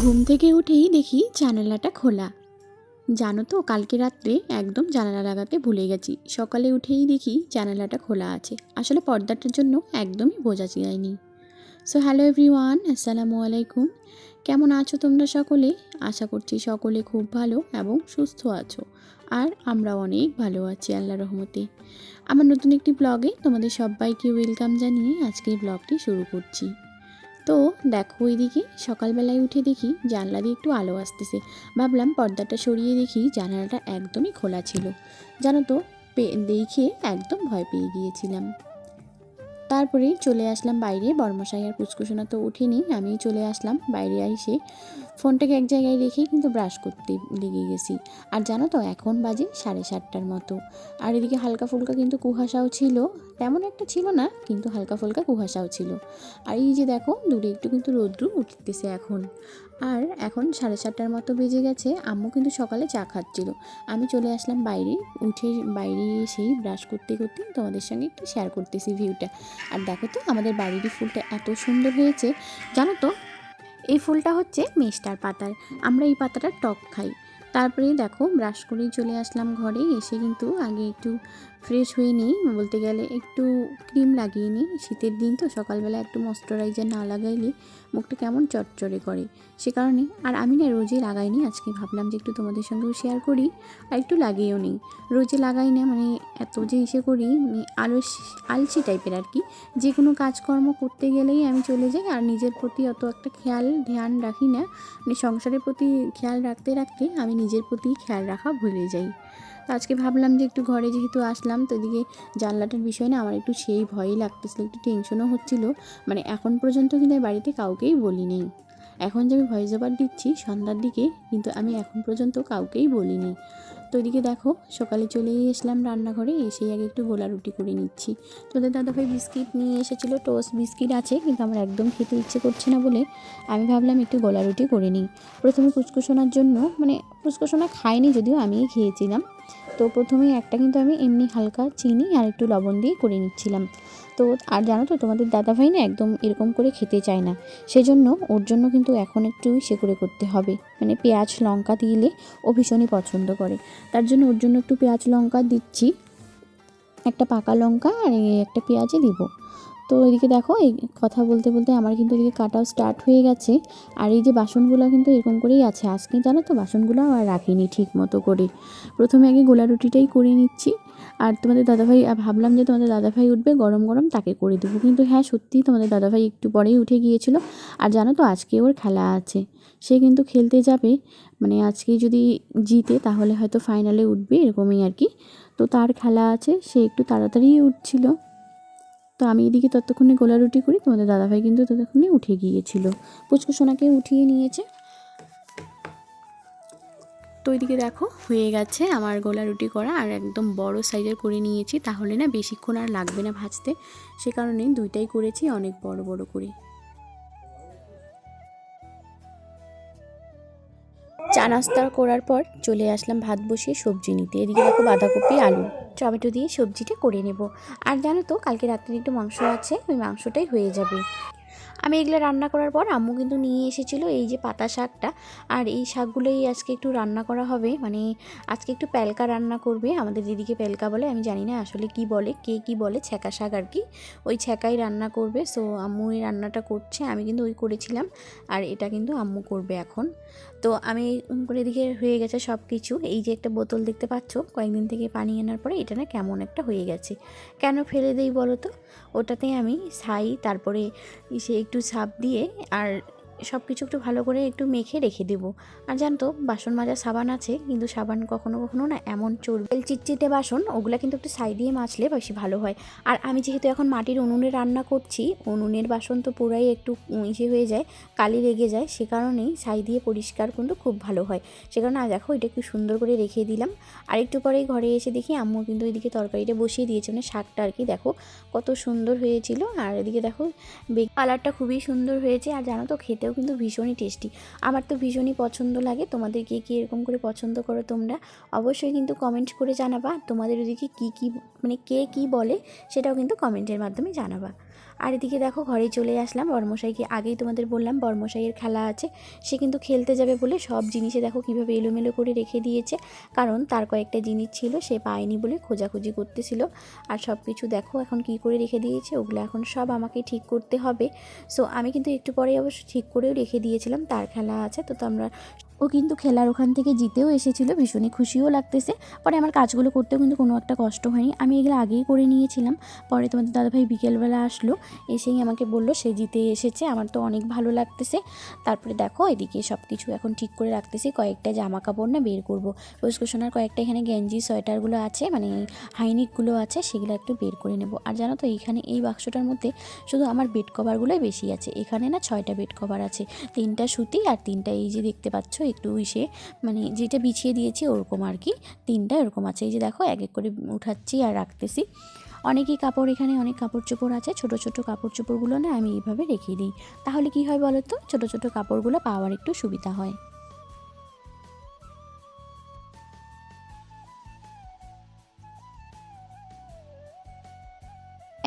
ঘুম থেকে উঠেই দেখি জানালাটা খোলা। জানো তো, কালকে রাত্রে একদম জানালা লাগাতে ভুলে গেছি। সকালে উঠেই দেখি জানালাটা খোলা আছে। আসলে পর্দাটার জন্য একদমই বোঝা যায়নি। সো হ্যালো এভরিওয়ান, আসসালামু আলাইকুম। কেমন আছো তোমরা সকলে? আশা করছি সকলে খুব ভালো এবং সুস্থ আছো। আর আমরা অনেক ভালো আছি আল্লাহর রহমতে। আমার নতুন একটি ব্লগে তোমাদের সবাইকে ওয়েলকাম জানিয়ে আজকের ব্লগটি শুরু করছি। তো দেখো, এদিকে সকালবেলায় উঠে দেখি জানলা দিয়ে একটু আলো আসতেছে। ভাবলাম পর্দাটা সরিয়ে দেখি জানালাটা একদমই খোলা ছিল। জানো তো, দেখে একদম ভয় পেয়ে গিয়েছিলাম। তারপরে চলে আসলাম বাইরে। বর্মশাই আর পুচকুসোনা তো উঠেনি, আমি চলে আসলাম বাইরে। এসে ফোনটাকে এক জায়গায় রেখেই কিন্তু ব্রাশ করতে লেগে গেছি। আর জানো তো, এখন বাজে 7:30টার মতো। আর এদিকে হালকা ফুলকা কিন্তু কুয়াশাও ছিল, তেমন একটা ছিল না, কিন্তু হালকা ফুলকা কুয়াশাও ছিল। আর এই যে দেখো, দূরে একটু কিন্তু রৌদ্র উঠতেছে এখন। আর এখন 7:30টার মতো বেজে গেছে। আম্মু কিন্তু সকালে চা খাচ্ছিল। আমি চলে আসলাম বাইরে। উঠে বাইরে এসেই ব্রাশ করতে করতে তোমাদের সঙ্গে একটু শেয়ার করতেছি ভিউটা। আর দেখো তো, আমাদের বাড়ির ফুলটা এত সুন্দর হয়েছে। জানো তো, এই ফুলটা হচ্ছে মেস্টার পাতার। আমরা এই পাতাটা টক খাই। তারপরে দেখো, ব্রাশ করেই চলে আসলাম ঘরে। এসে কিন্তু আগে একটু ফ্রেশ হয়ে নিই, বলতে গেলে একটু ক্রিম লাগিয়ে নিই। শীতের দিন তো, সকালবেলা একটু ময়শ্চারাইজার না লাগাইলে মুখটা কেমন চটচড়ে করে, সে কারণে। আর আমি না রোজই লাগাইনি, আজকে ভাবলাম যে একটু তোমাদের সঙ্গেও শেয়ার করি। আর একটু লাগিয়েও নিই। রোজে লাগাই না, মানে এত যে ইসে করি, মানে আলসি টাইপের আর কি। যে কোনো কাজকর্ম করতে গেলেই আমি চলে যাই, আর নিজের প্রতি অত একটা ধ্যান রাখি না। মানে সংসারের প্রতি খেয়াল রাখতে রাখতে আমি নিজের প্রতি খেয়াল রাখা ভুলে যাই। তো আজকে ভাবলাম যে একটু ঘরে যেহেতু আসলাম, তো এদিকে জানলাটার বিষয় না আমার একটু সেই ভয়ই লাগতেছিল, একটু টেনশনও হচ্ছিল। মানে এখন পর্যন্ত কিন্তু বাড়িতে কাউকেই বলি নেই। এখন যে আমি ভয়েস ওভার দিচ্ছি সন্ধ্যার দিকে, কিন্তু আমি এখন পর্যন্ত কাউকেই বলিনি। তো এদিকে দেখো, সকালে চলেই এসলাম রান্নাঘরে। এসেই আগে একটু গোলা রুটি করে নিচ্ছি। তোদের দাদাভাই বিস্কিট নিয়ে এসেছিলো, টোস্ট বিস্কিট আছে, কিন্তু আমার একদম খেতে ইচ্ছে করছে না বলে আমি ভাবলাম একটু গোলা রুটি করে নিই। প্রথমে পুচকুসোনার জন্য, মানে পুচকুসোনা খায়নি যদিও, আমিই খেয়েছিলাম। তো প্রথমেই একটা কিন্তু আমি এমনি হালকা চিনি আর একটু লবণ দিয়ে করে নিচ্ছিলাম। তো আর জানো তো, তোমাদের দাদাভাই না একদম এরকম করে খেতে চায় না। সেজন্য ওর জন্য কিন্তু এখন একটু ইসে করে করতে হবে, মানে পেঁয়াজ লঙ্কা দিলে ও ভীষণই পছন্দ করে। তার জন্য ওর জন্য একটু পেঁয়াজ লঙ্কা দিচ্ছি, একটা পাকা লঙ্কা আর একটা পেঁয়াজই দিব। তো এদিকে দেখো, এই কথা বলতে বলতে আমার কিন্তু এদিকে কাটাও স্টার্ট হয়ে গেছে। আর এই যে বাসনগুলো কিন্তু এরকম করেই আছে। আজকে জানো তো, বাসনগুলো আর রাখিনি ঠিক মতো করে। প্রথমে আগে গোলা রুটিটাই করে নিচ্ছি। আর তোমাদের দাদাভাই, ভাবলাম যে তোমাদের দাদাভাই উঠবে গরম গরম তাকে করে দেবো, কিন্তু হ্যাঁ সত্যিই তোমাদের দাদাভাই একটু পরেই উঠে গিয়েছিল। আর জানো তো, আজকে ওর খেলা আছে, সে কিন্তু খেলতে যাবে। মানে আজকে যদি জিতে তাহলে হয়তো ফাইনালে উঠবে, এরকমই আর কি। তো তার খেলা আছে, সে একটু তাড়াতাড়ি উঠছিল। তো আমি এদিকে ততক্ষণে গোলা রুটি করি, তোমাদের দাদাভাই কিন্তু ততক্ষণে উঠে গিয়েছিল, পুচকুসোনাকে উঠিয়ে নিয়েছে। তো এদিকে দেখো, হয়ে গেছে আমার গোলা রুটি করা। আর একদম বড় সাইজের করে নিয়েছি, তাহলে না বেশিক্ষণ আর লাগবে না ভাজতে। সে কারণে দুইটাই করেছি অনেক বড় বড় করে। চা নাস্তা করার পর চলে আসলাম ভাত বসিয়ে সবজি নিতে। এদিকে দেখো, বাঁধাকপি আলু টমেটো দিয়ে সবজিটা করে নেব। আর জানো তো, কালকে রাত্রে একটু মাংস আছে, ওই মাংসটাই হয়ে যাবে। আমি এগুলো রান্না করার পর আম্মু কিন্তু নিয়ে এসেছিলো এই যে পাতা শাকটা। আর এই শাকগুলোই আজকে একটু রান্না করা হবে, মানে আজকে একটু প্যালকা রান্না করবে। আমাদের দিদিকে প্যালকা বলে, আমি জানি না আসলে কি বলে, কে কি বলে, ছ্যাঁকা শাক আর কি। ওই ছ্যাঁকাই রান্না করবে। সো আম্মু এই রান্নাটা করছে, আমি কিন্তু ওই করেছিলাম। আর এটা কিন্তু আম্মু করবে এখন। তো আমি করে এদিকে হয়ে গেছে সব কিছু। এই যে একটা বোতল দেখতে পাচ্ছ, কয়েকদিন থেকে পানি আনার পরে এটা না কেমন একটা হয়ে গেছে। কেন ফেলে দেই বলো তো? ওটাতে আমি ছাই, তারপরে সে একটু ছাপ দিয়ে আর সব কিছু একটু ভালো করে একটু মেখে রেখে দেবো। আর জানতো, বাসন মাজার সাবান আছে, কিন্তু সাবান কখনো কখনো না এমন চর্বি চিটচিটে বাসন, ওগুলা কিন্তু একটু ছাই দিয়ে মাজলে বেশি ভালো হয়। আর আমি যেহেতু এখন মাটির উনুনে রান্না করছি, উনুনের বাসন তো পুরাই একটু ইসে হয়ে যায়, কালি লেগে যায়। সে কারণেই ছাই দিয়ে পরিষ্কার কিন্তু খুব ভালো হয়। সে কারণে দেখো, এটা একটু সুন্দর করে রেখে দিলাম। আর একটু পরেই ঘরে এসে দেখি আম্মু কিন্তু এদিকে তরকারিটা বসিয়ে দিয়েছে, মানে শাকটা আর কি। দেখো কত সুন্দর হয়েছিল। আর এদিকে দেখো, কালারটা খুবই সুন্দর হয়েছে। আর জানো তো, খেতেও কিন্তু ভীষণই টেস্টি। আমার তো ভীষণই পছন্দ লাগে। তোমাদের কে কী এরকম করে পছন্দ করো তোমরা অবশ্যই কিন্তু কমেন্ট করে জানাবা। তোমাদের ওদিকে কী কী, মানে কে কী বলে সেটাও কিন্তু কমেন্টের মাধ্যমে জানাবা। আর এদিকে দেখো ঘরে চলে আসলাম। বড়মশাইকে আগেই তোমাদের বললাম বড়মশাইয়ের খেলা আছে, সে কিন্তু খেলতে যাবে বলে সব জিনিসে দেখো কীভাবে এলোমেলো করে রেখে দিয়েছে, কারণ তার কয়েকটা জিনিস ছিল সে পায়নি বলে খোঁজাখুঁজি করতেছিল। আর সব কিছু দেখো এখন কি করে রেখে দিয়েছে, ওগুলো এখন সব আমাকে ঠিক করতে হবে। সো আমি কিন্তু একটু পরে অবশ্য ঠিক করেও রেখে দিয়েছিলাম, তার খেলা আছে তো আমরা ও কিন্তু খেলার ওখান থেকে জিতেও এসেছিলো, ভীষণই খুশিও লাগতেছে। পরে আমার কাজগুলো করতেও কিন্তু কোনো একটা কষ্ট হয়নি, আমি এগুলো আগেই করে নিয়েছিলাম। পরে তোমাদের দাদাভাই বিকেলবেলা আসলো, এসেই আমাকে বললো সে জিতে এসেছে, আমার তো অনেক ভালো লাগতেছে। তারপরে দেখো এদিকে সব কিছু এখন ঠিক করে রাখতেছি, কয়েকটা জামা কাপড় না বের করবো, রোজকোশনার কয়েকটা এখানে গেঞ্জি সোয়েটারগুলো আছে, মানে হাইনিকগুলো আছে, সেগুলো একটু বের করে নেব। আর জানো তো এইখানে এই বাক্সটার মধ্যে শুধু আমার বেড কভারগুলোই বেশি আছে, এখানে না 6টা বেড কভার আছে, 3টা সুতি আর 3টা এই যে দেখতে পাচ্ছ একটু ইসে মানে যেটা বিছিয়ে দিয়েছি ওরকম আর কি, 3টা এরকম আছে। এই যে দেখো এক এক করে উঠাচ্ছি আর রাখতেছি। অনেকই কাপড়, এখানে অনেক কাপড় চোপড় আছে, ছোট ছোট কাপড় চোপড়গুলো না আমি এইভাবে রেখে দিই, তাহলে কি হয় বলো তো, ছোট ছোট কাপড়গুলো পাওয়ার একটু সুবিধা হয়।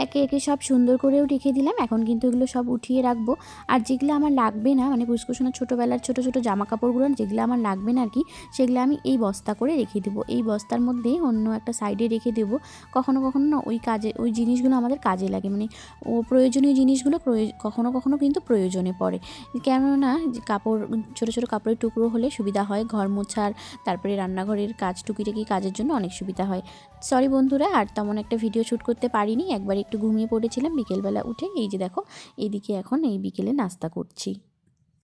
একে একে সব সুন্দর করেও রেখে দিলাম, এখন কিন্তু এগুলো সব উঠিয়ে রাখবো। আর যেগুলো আমার লাগবে না, মানে পুষ্কুসোনার ছোটোবেলার ছোটো ছোটো জামা কাপড়গুলো যেগুলো আমার লাগবে না আর কি, সেগুলো আমি এই বস্তা করে রেখে দেবো, এই বস্তার মধ্যে অন্য একটা সাইডে রেখে দেবো। কখনো কখনো না ওই কাজে ওই জিনিসগুলো আমাদের কাজে লাগে, মানে ও প্রয়োজনীয় জিনিসগুলো কখনো কখনো কিন্তু প্রয়োজনে পড়ে, কেননা যে কাপড় ছোটো ছোটো কাপড়ের টুকরো হলে সুবিধা হয় ঘর মোছার, তারপরে রান্নাঘরের কাজ টুকিটাকি কাজের জন্য অনেক সুবিধা হয়। সরি বন্ধুরা, আর তেমন একটা ভিডিও শ্যুট করতে পারিনি, একবার একটু ঘুমিয়ে পড়েছিলাম, বিকেলবেলা উঠে এই যে দেখো এইদিকে এখন এই বিকেলে নাস্তা করছি।